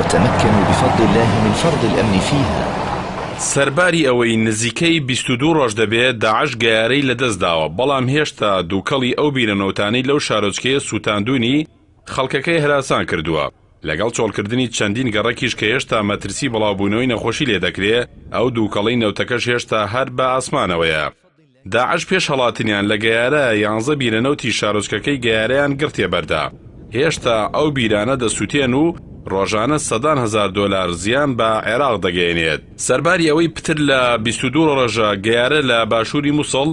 وتمكنوا بفضل الله من فرض الأمن فيها. سەرباری ئەوەی نزیکەی 22 ڕۆژ دەبێت داعش گەیارەی لەدەستداوە، بەڵام هێشتا دووکەڵی ئەو بیرەنەوتانەی لەو شارۆچکەیە سووتاندوونی خەڵکەکەی هەراسان کردووە. لەگەڵ چۆڵکردنی چەندین گەڕەکیش کە هێشتا مەترسی بڵاوبوونەوەی نەخۆشی لێ دەکرێت، ئەو دووکەڵی نەوتەکەش هێشتا هەر بە ئاسمانەوەیە. داعش پێش هەڵاتنیان لە گەیارە 11 بیرەنەوتی شارۆچکەکەی گەیارەیان گرتێ بەردا. هێشتا ئەو بیرانە دەسووتێن و ڕۆژانە سەدان هزار دۆلار زیان بە عێراق دەگەێنێت. سەرباری ئەوەی پتر لە 22 ڕۆژە گەیارە لە باشووری مووسڵ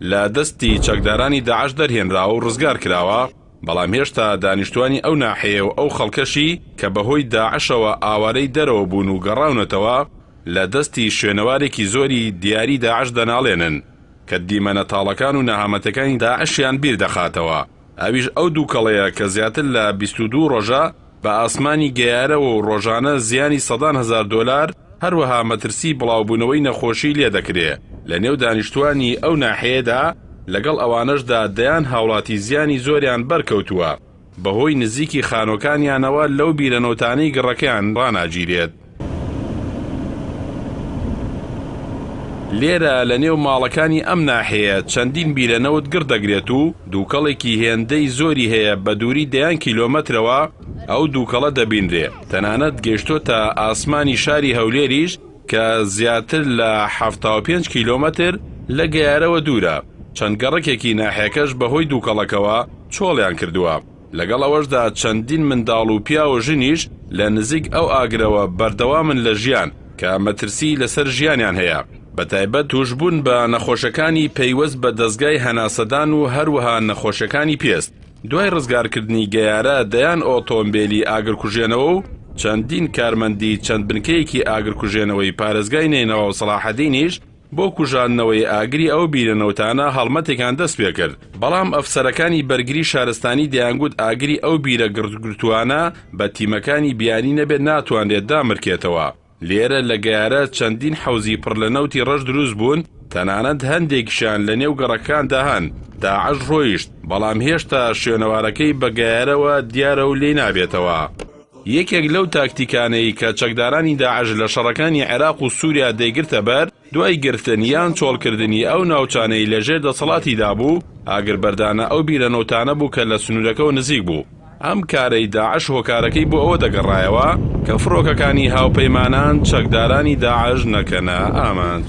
لە دەستی چەکدارانی داعش دەرهێنراوە و ڕزگار کراوە، بەڵام هێشتا دانیشتوانی ئەو ناحەیە و ئەو خەڵکەشی کە بەهۆی داعشەوە ئاوارەی دەرەوە بوون و گەڕاونەتەوە لە دەستی شوێنەوارێکی زۆری دیاری داعش دەناڵێنن کە دیمەنەتاڵەکان و نەهامەتەکانی داعشیان بیر دەخاتەوە. ئەویش ئەو دووکەڵەیە کە زیاتر لە 22 ڕۆژە بە ئاسمانی گەیارەوە و ڕۆژانە زیانی سەدان هزار دۆلار هەروەها مەترسی بڵاوبوونەوەی نەخۆشی لێ دەکرێت. لە نێو دانیشتوانی ئەو ناحەیەدا لەگەڵ ئەوانەشدا دەیان هاوڵاتی زیانی زۆریان بەرکەوتووە بەهۆی نزیکی خانۆکانیانەوە لەو بیرەنەوتانەی گڕەکەیان ڕاناگیرێت. لێرە لە نێو ماڵەکانی ئەم ناحەیە چەندین بیرەنەوت گرد دەگرێت و دووکەڵێکی هێندەی زۆری هەیە بە دووری 10 کیلۆمەترەوە ئەو دووکەڵە دەبینرێ. تەنانەت گەیشتۆتە ئاسمانی شاری هەولێریش کە زیاتر لە 75 کیلۆمەتر لە گەیارەوە دوورە. چەند گەڕەکێکی ناحەکەش بەهۆی دووکەڵەکەوە چۆڵیان کردووە. لەگەڵ ئەوەشدا چەندین منداڵ و پیا و ژنیش لە نزیک ئەو ئاگرەوە بەردەوامن لە ژیان کە مەترسی لەسەر ژیانیان هەیە. بەتایبەت توشبوون بە نەخۆشەکانی پەیوەست بە دەستگای هەناسەدان و هەروەها نەخۆشەکانی پێست. دوای ڕزگارکردنی گەیارە دەیان ئۆتۆمبیلی ئاگرکوژێنەوە و چەندین کارمەندی چەند بنکەیەکی ئاگرکوژێنەوەی پارێزگای نینەوە و سەلاحەدینیش بۆ کوژاندنەوەی ئاگری ئەو بیرەنەوتانە هەڵمەتێکان دەست پێ کرد. بەڵام ئەفسەرەکانی بەرگری شارستانی دەیانگوت ئاگری ئەو بیرە گرتوانە بە تیمەکانی بیانی نەبێت ناتوانرێت دامرکێتەوە. لێرە لە گەیارە چەندین حەوزی پڕ لە نەوتی ڕەش دروست بوون، تەنانەت هەندێکیشان لە نێو گەڕەکاندا هەن. داعش ڕۆیشت، بەڵام هێشتا شوێنەوارەکەی بە گەیارەوە دیارە و لێ نابێتەوە. یەکێک لەو تاکتیکانەی کە چەکدارانی داعش لە شەڕەکانی عێراق و سووریا دەیگرتە بەر دوای گرتن یان چۆڵکردنی ئەو ناوچانەی لەژێر دەسەڵاتیدا بوو، ئاگربەردانە ئەو بیرەنەوتانە بوو کە لە سنوورەکەەوە نزیک بوو. ئەم کارەی داعش هۆکارەکەی بۆ ئەوە دەگەڕایەوە کە فڕۆکەکانی هاوپەیمانان چەکدارانی داعش نەکەنە ئامانج.